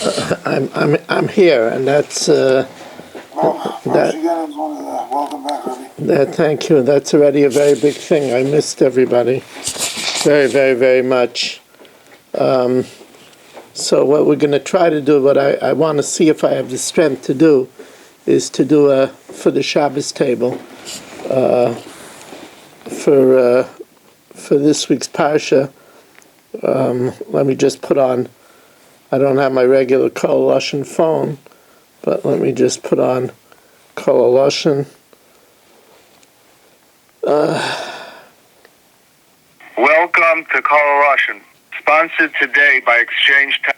I'm here, and that's Well, once again, it's one of the welcome back, Rabbi. thank you. That's already a very big thing. I missed everybody very, very, very much. So what we're going to try to do, what I want to see if I have the strength to do, is to do for the Shabbos table for this week's parsha. Let me just put on. I don't have my regular Kol Lashon phone, but let me just put on Kol Lashon. Welcome to Kol Lashon, sponsored today by Exchange Time.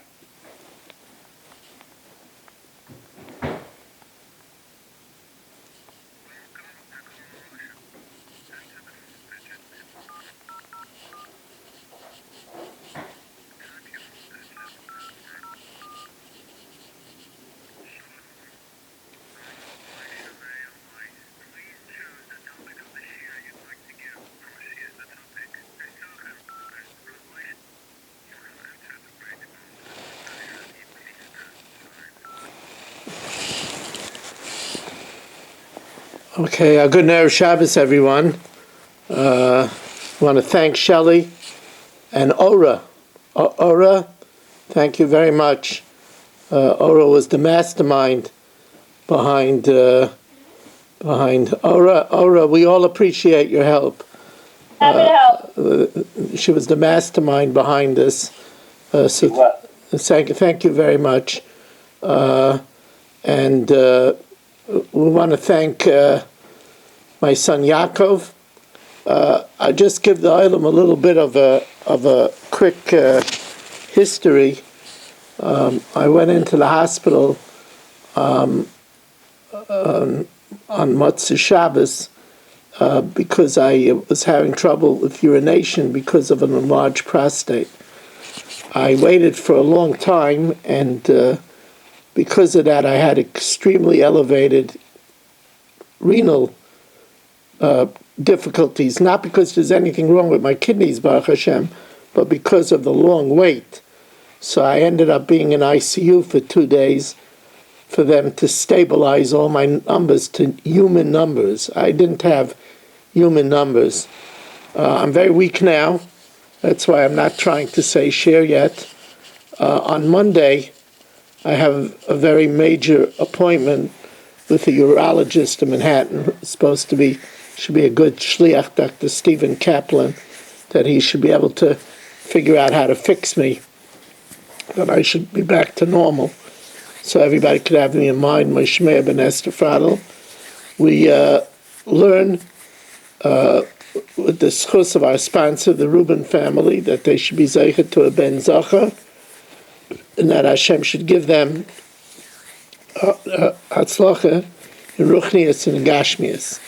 Okay, a good Erev Shabbos, everyone. I want to thank Shelley and Ora. Ora, thank you very much. Ora was the mastermind behind Ora. Ora, we all appreciate your help. Happy to help. She was the mastermind behind this. So thank you very much. And we want to thank my son Yaakov. I just give the Olam a little bit of a quick history. I went into the hospital on Motzei Shabbos because I was having trouble with urination because of an enlarged prostate. I waited for a long time, and because of that, I had extremely elevated renal difficulties, not because there's anything wrong with my kidneys, Baruch Hashem, but because of the long wait. So I ended up being in ICU for 2 days for them to stabilize all my numbers to human numbers. I didn't have human numbers. I'm very weak now. That's why I'm not trying to say share yet. On Monday, I have a very major appointment with a urologist in Manhattan. It's should be a good shliach, Dr. Stephen Kaplan, that he should be able to figure out how to fix me, that I should be back to normal. So everybody could have me in mind, my Shmeir ben Esther Fadl. We learn with the schus of our sponsor, the Rubin family, that they should be zeichet to a ben zacha, and that Hashem should give them hatzlacha in ruchnias and gashmias.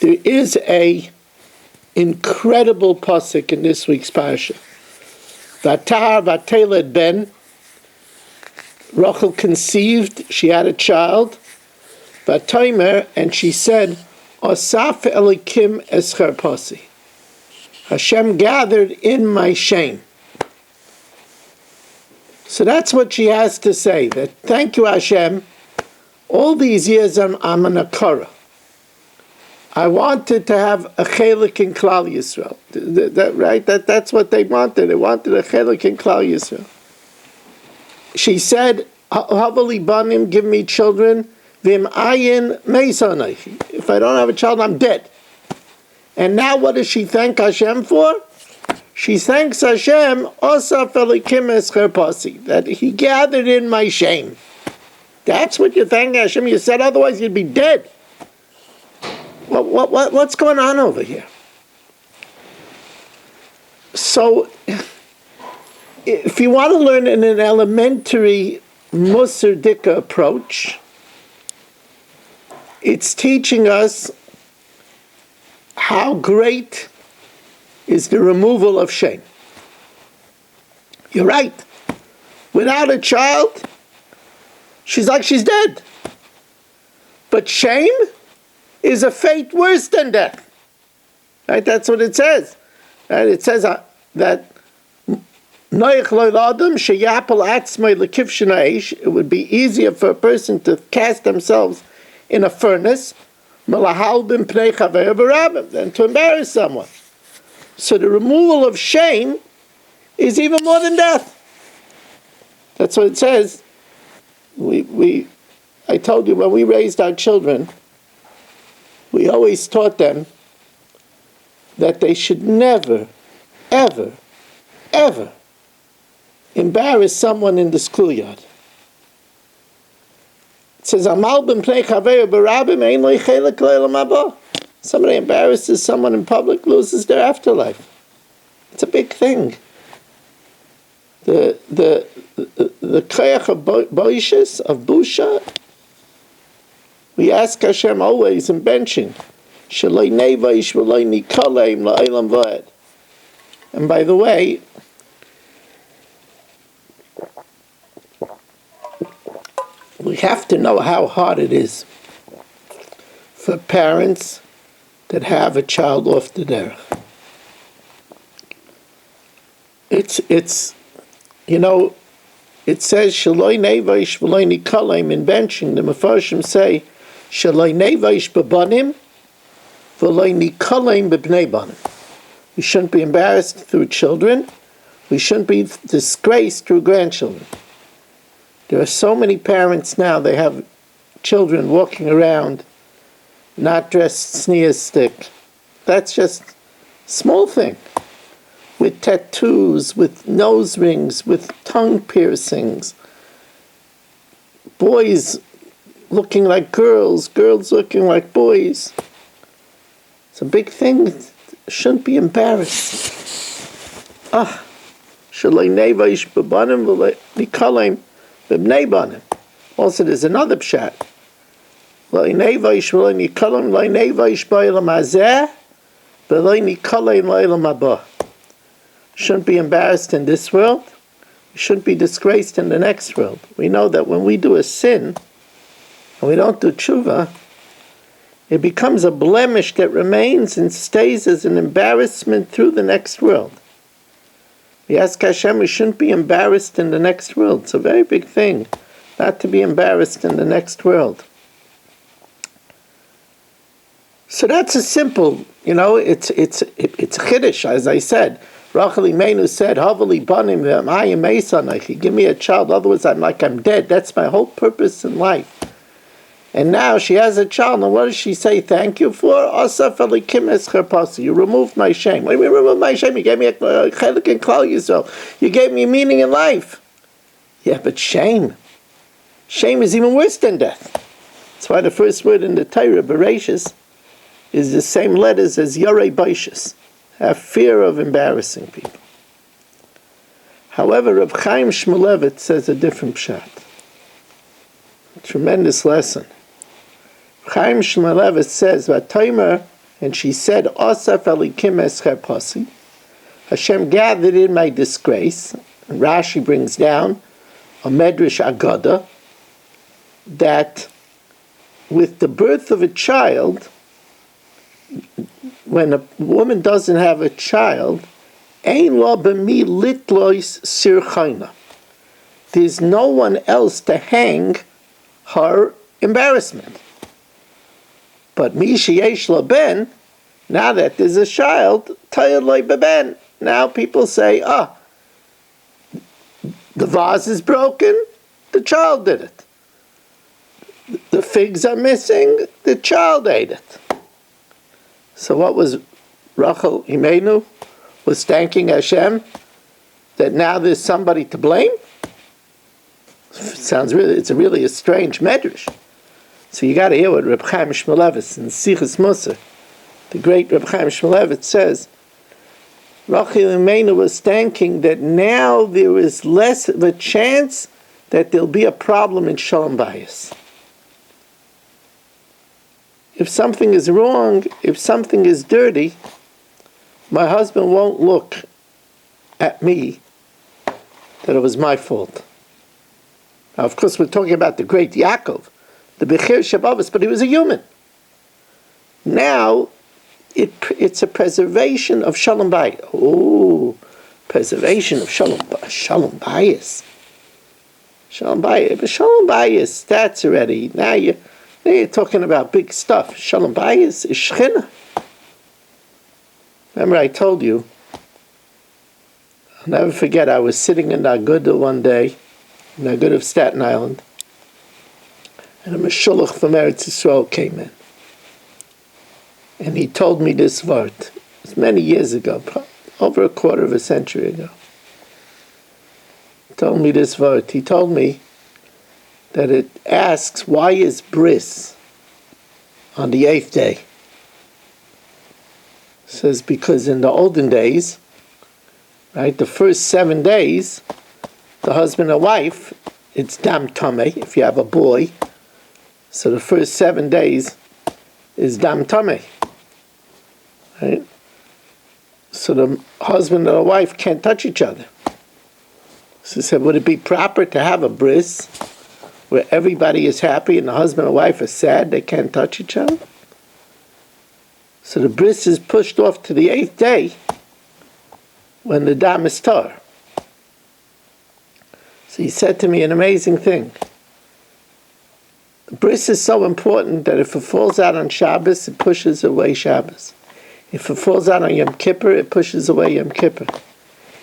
There is a incredible pasuk in this week's parsha. Vatar vateled ben. Rachel conceived, she had a child. Vatomer, and she said, Asaf Elikim escher pasi. Hashem gathered in my shame. So that's what she has to say. That thank you, Hashem. All these years I'm an akara. I wanted to have a chelik in Klal Yisrael. Right? That's what they wanted. They wanted a chelik in Klal Yisrael. She said, Havali banim, give me children. Vim ayin meisanaychi. If I don't have a child, I'm dead. And now what does she thank Hashem for? She thanks Hashem, Asaf Elikim escher pasi, that He gathered in my shame. That's what you thank Hashem. You said otherwise you'd be dead. What's going on over here? So, if you want to learn in an elementary Musar Dika approach, it's teaching us how great is the removal of shame. You're right. Without a child, she's like she's dead. But shame is a fate worse than death. Right? That's what it says. Right? It says that It would be easier for a person to cast themselves in a furnace than to embarrass someone. So the removal of shame is even more than death. That's what it says. I told you when we raised our children, we always taught them that they should never, ever, ever embarrass someone in the schoolyard. It says, somebody embarrasses someone in public, loses their afterlife. It's a big thing. The koyach of boishes, of busha, we ask Hashem always in benching, shaloi nevaish v'loi nikaleim la'olam v'ed. And by the way, we have to know how hard it is for parents that have a child off the derech. It's you know, it says shaloi nevaish v'loi nikaleim in benching. The Mefarshim say shaloi nevaish b'banim v'loi nikaleim b'bnei banim. We shouldn't be embarrassed through children. We shouldn't be disgraced through grandchildren. There are so many parents now, they have children walking around not dressed sneerstic. That's just a small thing. With tattoos, with nose rings, with tongue piercings. Boys looking like girls, girls looking like boys. It's a big thing. Shouldn't be embarrassed. Shalei nevaish b'banim v'lei nikaleim b'bnei banim. Also, there's another pshat. Lei nevaish v'lei nikaleim lei nevaish b'olam hazeh v'lei nikaleim l'olam haba. Shouldn't be embarrassed in this world. We shouldn't be disgraced in the next world. We know that when we do a sin and we don't do tshuva, it becomes a blemish that remains and stays as an embarrassment through the next world. We ask Hashem, we shouldn't be embarrassed in the next world. It's a very big thing, not to be embarrassed in the next world. So that's a simple, it's a chiddush, as I said. Rachel Imeinu said, "Havali banim v'mayim meisanaychi." Give me a child, otherwise I'm dead. That's my whole purpose in life. And now she has a child, and what does she say thank you for? Asaf alikim es cherpasi. You removed my shame. What do you mean remove my shame? You gave me a chelik and klal Yisrael. You gave me meaning in life. Yeah, but shame is even worse than death. That's why the first word in the Torah, Bereshis, is the same letters as Yorei Baishis. Have fear of embarrassing people. However, Reb Chaim Shmulevitz says a different pshat. A tremendous lesson. Chaim Shmulevitz says, "Vatomer," and she said, "Asaf alikim es cherpasi." Hashem gathered in my disgrace. And Rashi brings down a Medrash Agada that with the birth of a child, when a woman doesn't have a child, ein lo b'mi litlois sirchayna. There's no one else to hang her embarrassment. But mi sheyesh lo ben, now that there's a child, tayad lo beben. Now people say, the vase is broken, the child did it. The figs are missing, the child ate it. So what was Rachel Imeinu was thanking Hashem that now there's somebody to blame? It's really a strange medrash. So you got to hear what Reb Chaim Shmulevitz in Sichas Musar, the great Reb Chaim Shmulevitz says. Rachel Imeinu was thanking that now there is less of a chance that there'll be a problem in Shalom Bayis. If something is wrong, if something is dirty, my husband won't look at me that it was my fault. Now, of course, we're talking about the great Yaakov, the Bechir Shabbos, but he was a human. Now, it's a preservation of Shalom Bayis. preservation of shalom bayis. Shalom bayis, that's already, now you're talking about big stuff. Shalom bayis is shchina. Remember I told you, I'll never forget, I was sitting in Aguda one day, in Aguda of Staten Island, and a Meshulach from Eretz Yisrael came in. And he told me this word. It was many years ago, over a quarter of a century ago. He told me this word. He told me that it asks, why is bris on the 8th day? It says, because in the olden days, right, the first 7 days, the husband and wife, it's dam tameh, if you have a boy. So the first 7 days is dam tameh. Right? So the husband and the wife can't touch each other. So he said, would it be proper to have a bris where everybody is happy and the husband and wife are sad they can't touch each other? So the bris is pushed off to the 8th day when the dam is tar. So he said to me an amazing thing. The bris is so important that if it falls out on Shabbos, it pushes away Shabbos. If it falls out on Yom Kippur, it pushes away Yom Kippur.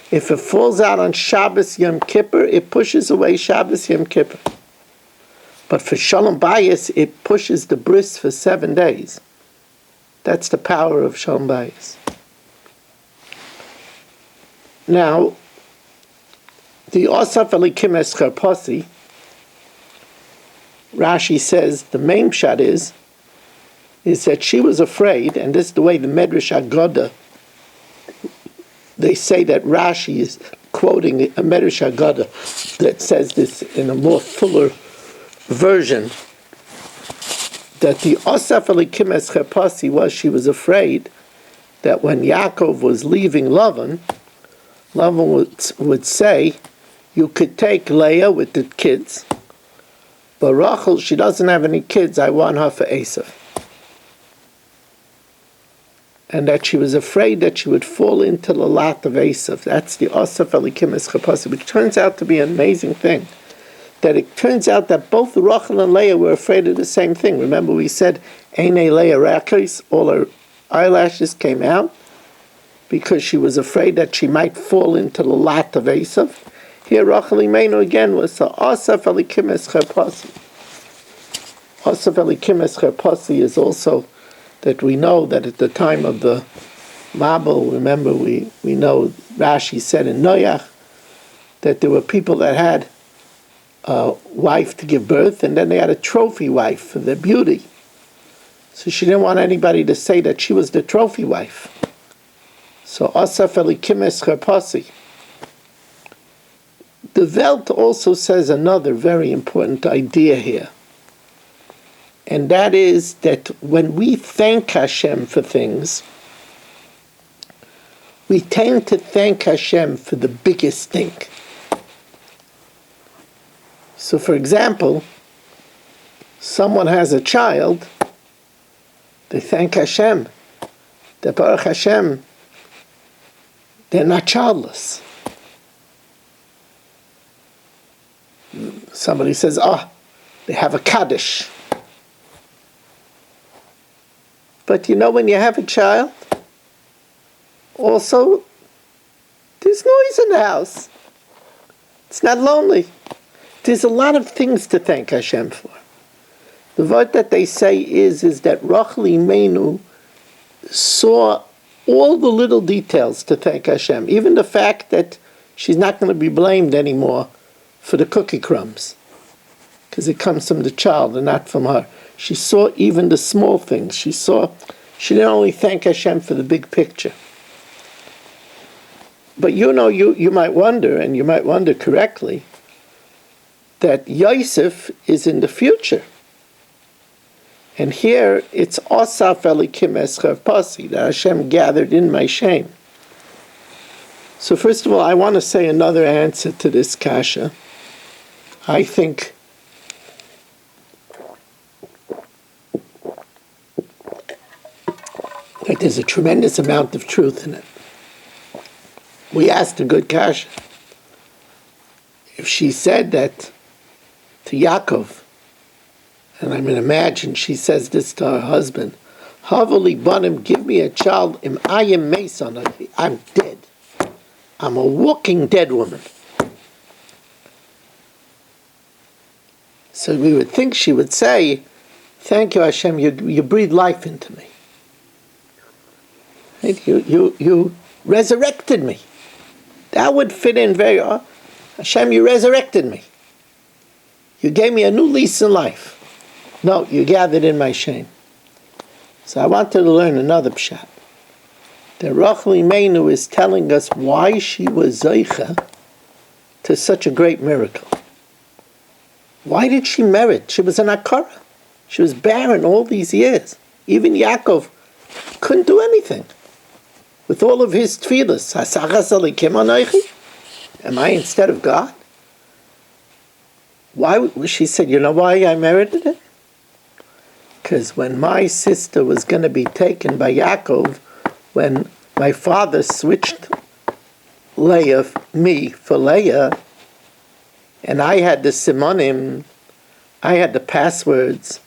If it falls out on Shabbos Yom Kippur, it pushes away Shabbos Yom Kippur. But for Shalom Bayis, it pushes the bris for 7 days. That's the power of Shalom Bayis. Now, the Osaf Elikim Esker Posi, Rashi says the main pshat is that she was afraid, and this is the way the Medrash Agoda, they say that Rashi is quoting a Medrash Agoda that says this in a more fuller version, that the Osaf Elikim Esker Posi was she was afraid that when Yaakov was leaving Lavan would say, you could take Leah with the kids, but Rachel, she doesn't have any kids, I want her for Esav. And that she was afraid that she would fall into the lot of Esav. That's the Osaf Elikim Esker Posi, which turns out to be an amazing thing. That it turns out that both Rachel and Leah were afraid of the same thing. Remember we said, Einei Leah Rakis, all her eyelashes came out, because she was afraid that she might fall into the lot of Esav. Here Rachel Imenu again was the Osaf Elikim Esker Posi. Osaf Elikim Esker Posi is also that we know that at the time of the Mabel, remember we know Rashi said in Noach that there were people that had a wife to give birth, and then they had a trophy wife for their beauty. So she didn't want anybody to say that she was the trophy wife. So Osaf Elikim Esker Posi. The Welt also says another very important idea here. And that is that when we thank Hashem for things, we tend to thank Hashem for the biggest thing. So for example, someone has a child, they thank Hashem. That Baruch Hashem, they're not childless. Somebody says, they have a Kaddish. But you know when you have a child, also, there's noise in the house. It's not lonely. There's a lot of things to thank Hashem for. The word that they say is that Rachel Imenu saw all the little details to thank Hashem. Even the fact that she's not going to be blamed anymore for the cookie crumbs, because it comes from the child and not from her. She saw even the small things. She didn't only thank Hashem for the big picture. But you might wonder, and you might wonder correctly, that Yosef is in the future. And here it's Osaf Elikim Esker Posi, that Hashem gathered in my shame. So first of all, I want to say another answer to this kasha. I think that there's a tremendous amount of truth in it. we asked a good kasha. If she said that to Yaakov, and I mean, imagine she says this to her husband, Havali banim, give me a child, im ayim meson, I'm dead. I'm a walking dead woman. So we would think she would say, thank you, Hashem, you breathe life into me. Right? You resurrected me. That would fit in very well. Hashem, you resurrected me. You gave me a new lease in life. No, you gathered in my shame. So I wanted to learn another pshat. The Rachel Imeinu is telling us why she was Zeicha to such a great miracle. Why did she merit? She was an Akara. She was barren all these years. Even Yaakov couldn't do anything. With all of his tefillas, am I instead of God? Why? She said, you know why I merited it? Because when my sister was going to be taken by Yaakov, when my father switched me for Leah, and I had the simonim, I had the passwords,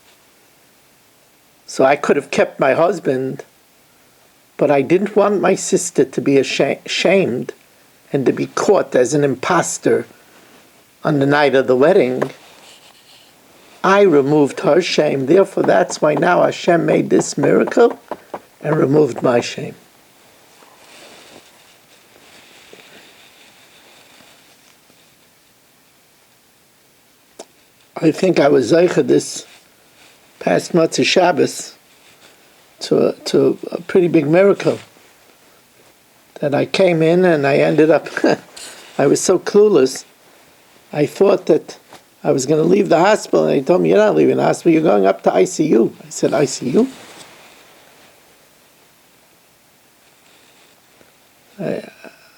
so I could have kept my husband, but I didn't want my sister to be ashamed and to be caught as an imposter on the night of the wedding. I removed her shame. Therefore, that's why now Hashem made this miracle and removed my shame. I think I was Zeicha this past Motzei Shabbos to a pretty big miracle. That I came in and I ended up, I was so clueless. I thought that I was going to leave the hospital, and they told me, you're not leaving the hospital, you're going up to ICU. I said, ICU?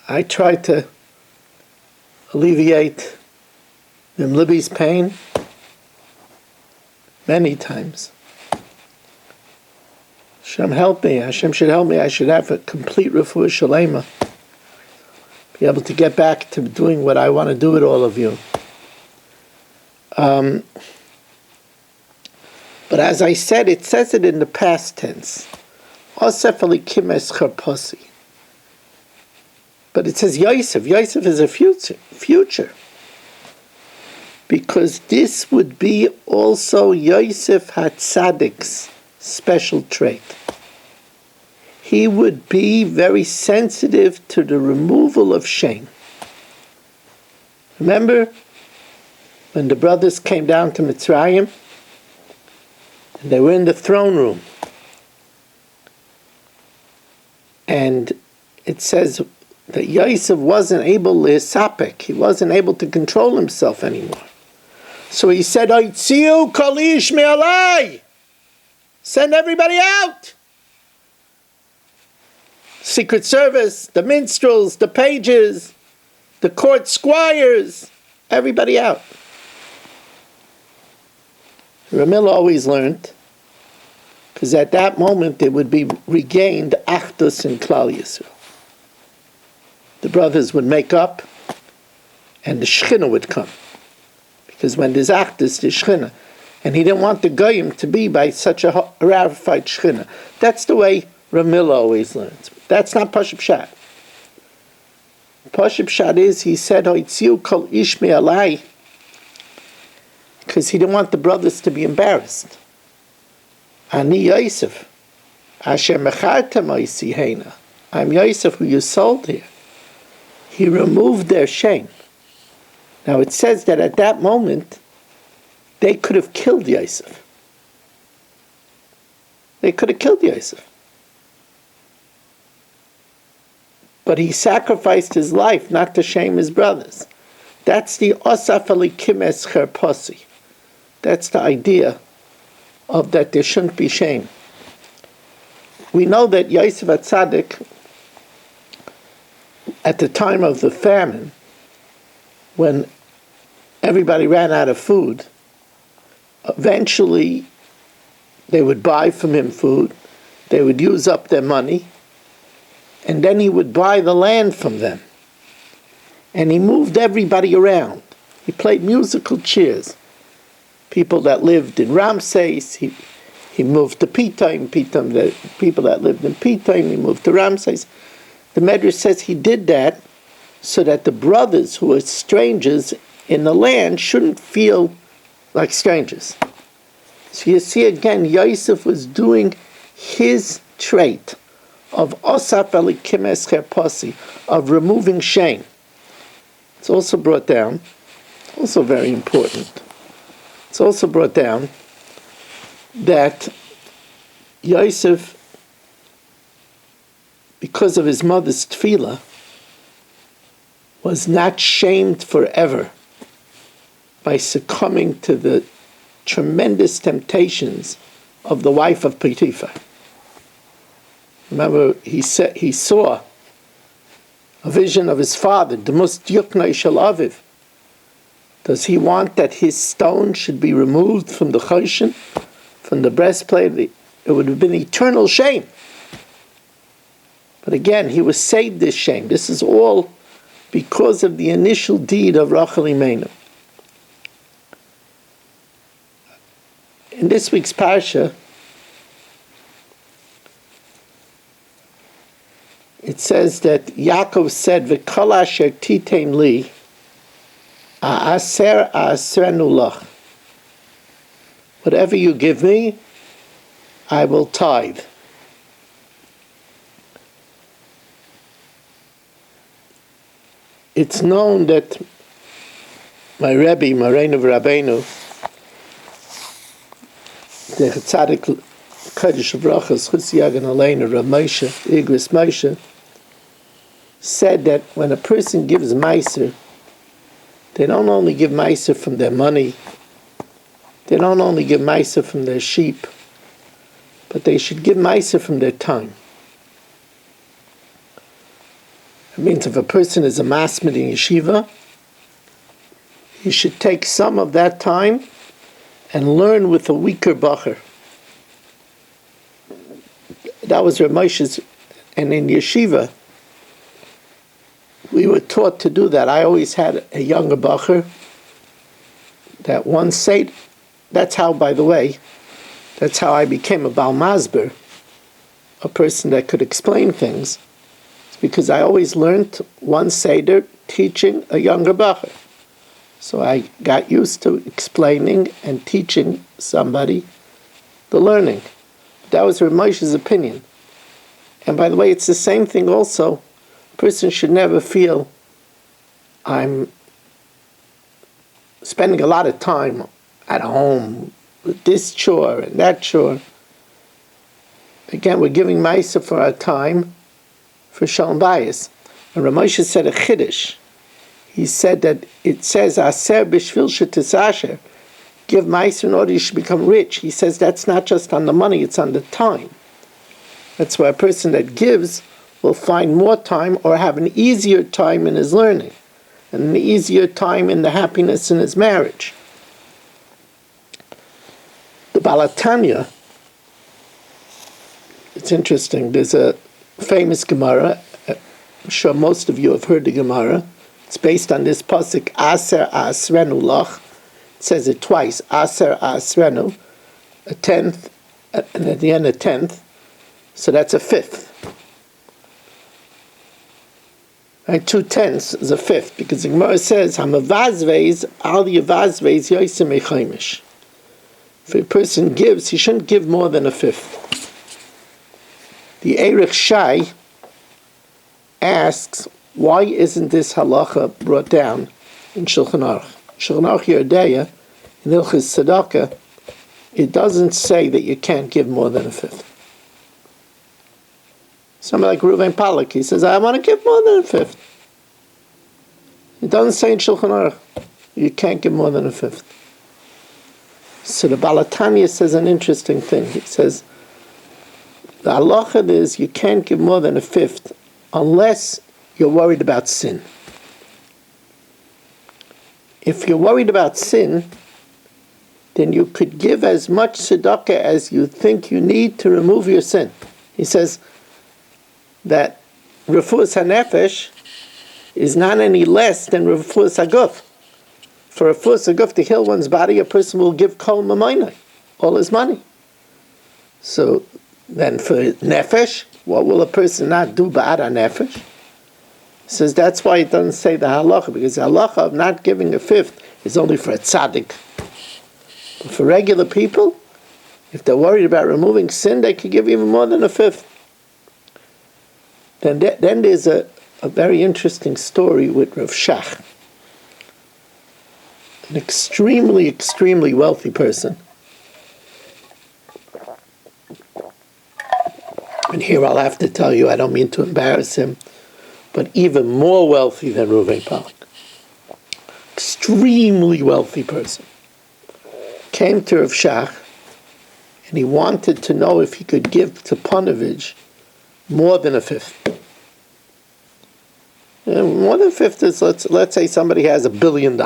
I tried to alleviate Libby's pain many times. Hashem help me. Hashem should help me. I should have a complete refuah shalema. Be able to get back to doing what I want to do with all of you. But as I said, it says it in the past tense. Osef alikim es charposi. But it says Yosef. Yosef is a future. Because this would be also Yosef HaTzadik's special trait. He would be very sensitive to the removal of shame. Remember when the brothers came down to Mitzrayim and they were in the throne room, and it says that Yosef wasn't able to sapek, he wasn't able to control himself anymore. So he said, Oitziu kol ish me'alai, send everybody out. Secret Service, the minstrels, the pages, the court squires, everybody out. Ramil always learned, because at that moment there would be regained Achdus in Klal Yisrael. The brothers would make up, and the Shechina would come. Because when there's Achdus, there's Shechina. And he didn't want the Goyim to be by such a rarefied Shechina. That's the way Ramil always learns. That's not Pashup Pshat. Pashup Pshat is, he said, Hoitziu kol ish me'alai, because he didn't want the brothers to be embarrassed. Ani Yosef, Asher mechartem oisi heina. I'm Yosef who you sold here. He removed their shame. Now it says that at that moment, they could have killed Yosef. They could have killed Yosef. But he sacrificed his life not to shame his brothers. That's the Osaf alikim es cherposi. That's the idea of that there shouldn't be shame. We know that Yosef HaTzadik, at the time of the famine, when everybody ran out of food, eventually they would buy from him food, they would use up their money, and then he would buy the land from them. and he moved everybody around. He played musical chairs. People that lived in Ramses, he moved to Pitaim. The people that lived in Pitaim, he moved to Ramses. The Medrash says he did that so that the brothers who were strangers in the land shouldn't feel like strangers. So you see again, Yosef was doing his trait of osaf elikim escher posi, of removing shame. It's also brought down, also very important. It's also brought down that Yosef, because of his mother's tefillah, was not shamed forever by succumbing to the tremendous temptations of the wife of Potiphar. Remember, he saw a vision of his father, Demus Yuknei Shel Aviv. Does he want that his stone should be removed from the choshen, from the breastplate? It would have been eternal shame. But again, he was saved this shame. This is all because of the initial deed of Rachel Imenu. In this week's parsha, it says that Yaakov said, "V'kol asher titein li, a'aser a'asrenu lach." Whatever you give me, I will tithe. It's known that my Rebbe, Moreinu Rabbeinu, the Tzaddik Kodesh Brachas Chutz Yagan Aleinu Rav Moshe, Igris Moshe, said that when a person gives meiser, they don't only give meiser from their money, they don't only give meiser from their sheep, but they should give meiser from their time. It means if a person is a masmid in yeshiva, he should take some of that time and learn with a weaker bacher. That was Rav Moshe's, and in yeshiva, we were taught to do that. I always had a younger bacher that once said, that's how, by the way, that's how I became a Baal Masber, a person that could explain things. It's because I always learned one Seder teaching a younger bacher. So I got used to explaining and teaching somebody the learning. That was Rav Moshe's opinion. And by the way, it's the same thing also. A person should never feel, I'm spending a lot of time at home with this chore and that chore. Again, we're giving Maisa for our time for Shalom Bayis. And Rav Moshe said a chiddush. He said that it says, Aser b'shvil shetisasher, give Maisa in order you should become rich. He says that's not just on the money, it's on the time. That's why a person that gives will find more time or have an easier time in his learning and an easier time in the happiness in his marriage. The Balatanya, it's interesting, there's a famous Gemara, I'm sure most of you have heard the Gemara. It's based on this pasuk, Aser Asrenu Lach. It says it twice, Aser Asrenu, a tenth, and at the end a tenth, so that's a fifth. Right, 2/10 is a fifth, because the Gemara says, Hamavazveis al Yavazveis Yosem Echaimish. If a person gives, he shouldn't give more than a fifth. The Erech Shai asks, why isn't this halacha brought down in Shulchan Aruch? Shulchan Aruch Yerdeya, in Ilchis Tzedakah, it doesn't say that you can't give more than a fifth. Somebody like Reuven Palak, he says, I want to give more than a fifth. It doesn't say in Shulchan Aruch, you can't give more than a fifth. So the Balatanya says an interesting thing. He says, the halacha is you can't give more than a fifth unless you're worried about sin. If you're worried about sin, then you could give as much tzedakah as you think you need to remove your sin. He says that refuas hanefesh is not any less than Rafus Aguf. For Rafus Aguf to heal one's body, a person will give Kol Mamayna, all his money. So then for Nefesh, what will a person not do Ba'ara Nefesh? He says that's why it doesn't say the halacha, because the halacha of not giving a fifth is only for a tzaddik. But for regular people, if they're worried about removing sin, they could give even more than a fifth. Then there's a very interesting story with Rav Shach, an extremely, extremely wealthy person. And here I'll have to tell you, I don't mean to embarrass him, but even more wealthy than Reuven Pollack. Extremely wealthy person. Came to Rav Shach, and he wanted to know if he could give to Ponovich more than a fifth. And more than a fifth is, let's say somebody has $1 billion.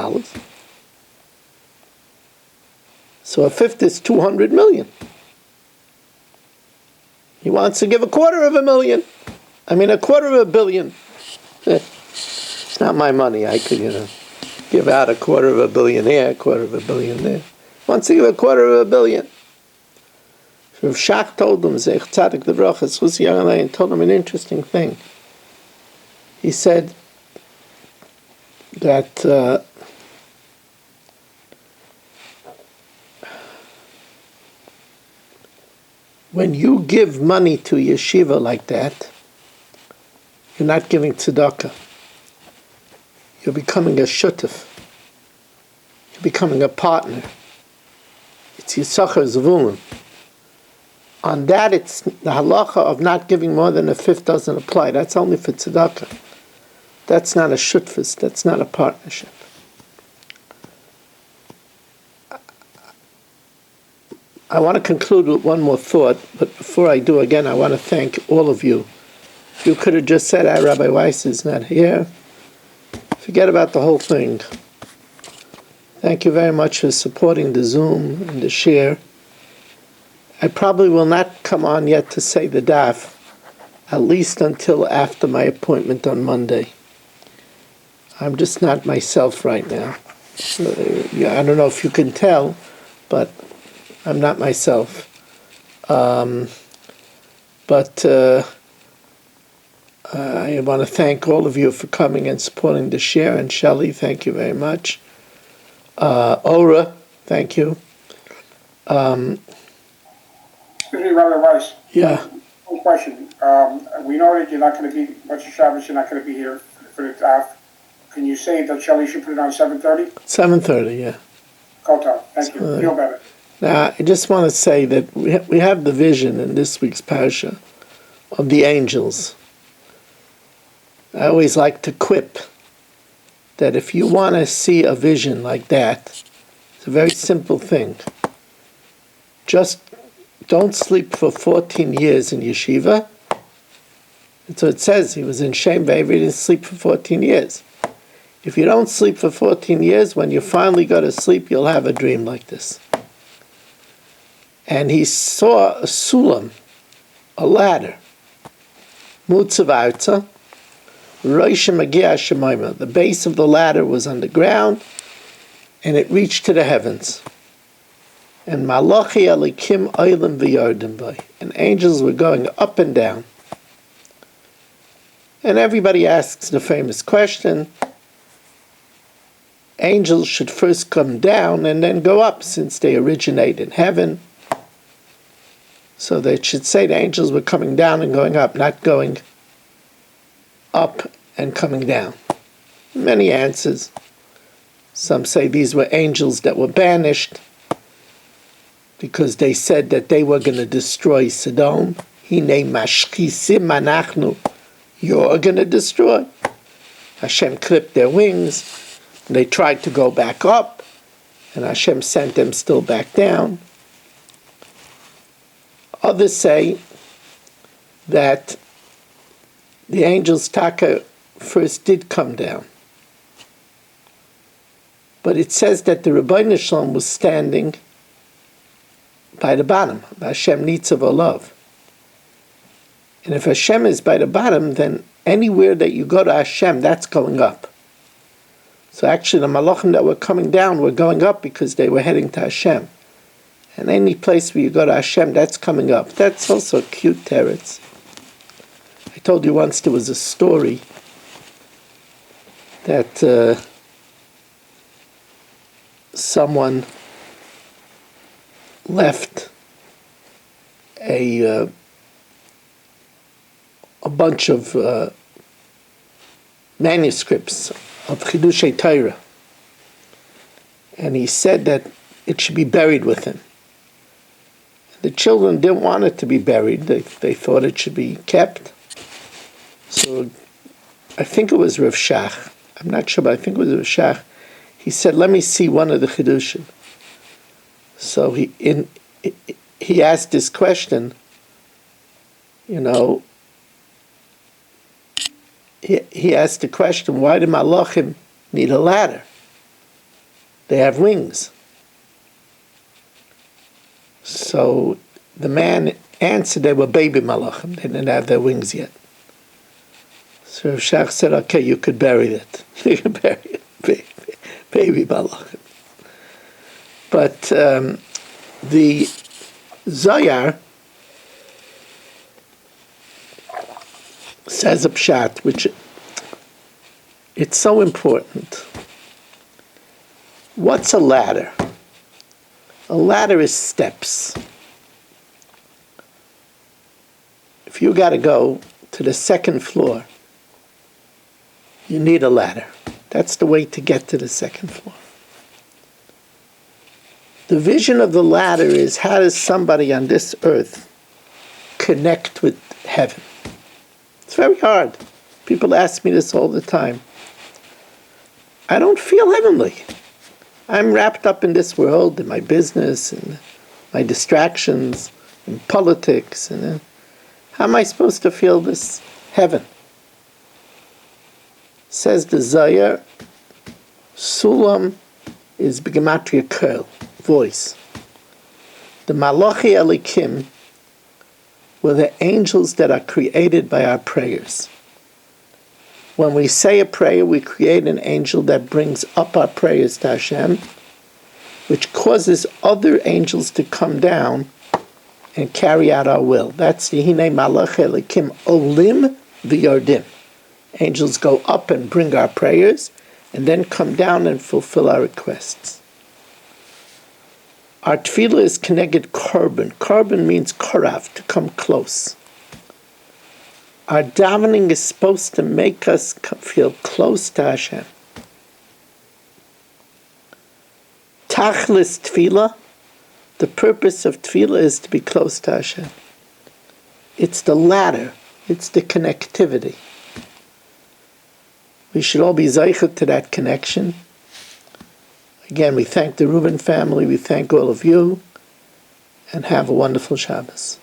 So a fifth is 200 million. He wants to give $250,000. I mean, $250 million. It's not my money. I could, give out $250 million here, $250 million there. Wants to give $250 million. Rav Shach told him, Zeich Tzadik Devrocha, Tzchus Yaranai, and told him an interesting thing. He said that when you give money to yeshiva like that, you're not giving tzedakah. You're becoming a shutef. You're becoming a partner. It's Yisachar Zvulun. On that, it's the halacha of not giving more than a fifth doesn't apply. That's only for tzedakah. That's not a shutfus. That's not a partnership. I want to conclude with one more thought, but before I do, again, I want to thank all of you. If you could have just said, Rabbi Weiss is not here, forget about the whole thing. Thank you very much for supporting the Zoom and the share. I probably will not come on yet to say the daf, at least until after my appointment on Monday. I'm just not myself right now. I don't know if you can tell, but I'm not myself. But I want to thank all of you for coming and supporting the share. And Shelley, thank you very much. Ora, thank you. Excuse me, Rabbi Weiss. Yeah. One question. We know that you're not going to be much of Shabbos. You're not going to be here for the daf. Can you say that Shelley should put it on 7:30? 7:30, yeah. Kota, thank you. Feel better. Now, I just want to say that we have the vision in this week's parasha of the angels. I always like to quip that if you want to see a vision like that, it's a very simple thing. Just don't sleep for 14 years in yeshiva. And so it says he was in Shem V'Aver, he didn't sleep for 14 years. If you don't sleep for 14 years, when you finally go to sleep, you'll have a dream like this. And he saw a sulam, a ladder. Mutzav Arza, Rosh Magia Shemaima. The base of the ladder was on the ground, and it reached to the heavens. And Malachi Alikim Oilim V'Yardim Bay. And angels were going up and down. And everybody asks the famous question, angels should first come down and then go up, since they originate in heaven. So they should say the angels were coming down and going up, not going up and coming down. Many answers. Some say these were angels that were banished because they said that they were going to destroy Sodom. Hine mashchisim anachnu. You're going to destroy. Hashem clipped their wings. They tried to go back up, and Hashem sent them still back down. Others say that the angels Taka first did come down. But it says that the Rebbeinu Shalom was standing by the bottom, Hashem Nitzav Olav. And if Hashem is by the bottom, then anywhere that you go to Hashem, that's going up. So actually the malachim that were coming down were going up because they were heading to Hashem. And any place where you go to Hashem, that's coming up. That's also a cute teretz. I told you once there was a story that someone left a bunch of manuscripts of Chidushei Torah, and he said that it should be buried with him. The children didn't want it to be buried. They thought it should be kept. So I think it was Rav Shach. I'm not sure, but I think it was Rav Shach. He said, let me see one of the Chidushim. So he asked this question, you know, he asked the question, why do malachim need a ladder? They have wings. So the man answered they were baby malachim. They didn't have their wings yet. So Rav Shach said, okay, you could bury it. You could bury it, baby malachim. But the Zohar says a pshat, which it's so important. What's a ladder? A ladder is steps. If you got to go to the second floor, you need a ladder. That's the way to get to the second floor. The vision of the ladder is, how does somebody on this earth connect with heaven? It's very hard. People ask me this all the time. I don't feel heavenly. I'm wrapped up in this world, in my business, and my distractions, in politics. And how am I supposed to feel this heaven? Says the Zohar, Sulam is B'gematria Kel, voice. The Malachi Elikim were the angels that are created by our prayers. When we say a prayer, we create an angel that brings up our prayers to Hashem, which causes other angels to come down and carry out our will. That's the Hine Malachi Elikim Olim V'Yordim. Angels go up and bring our prayers, and then come down and fulfill our requests. Our tefillah is connected korban. Korban means korav, to come close. Our davening is supposed to make us feel close to Hashem. Tachlis tefillah, the purpose of tefillah is to be close to Hashem. It's the ladder. It's the connectivity. We should all be zeichut to that connection. Again, we thank the Reuben family, we thank all of you, and have a wonderful Shabbos.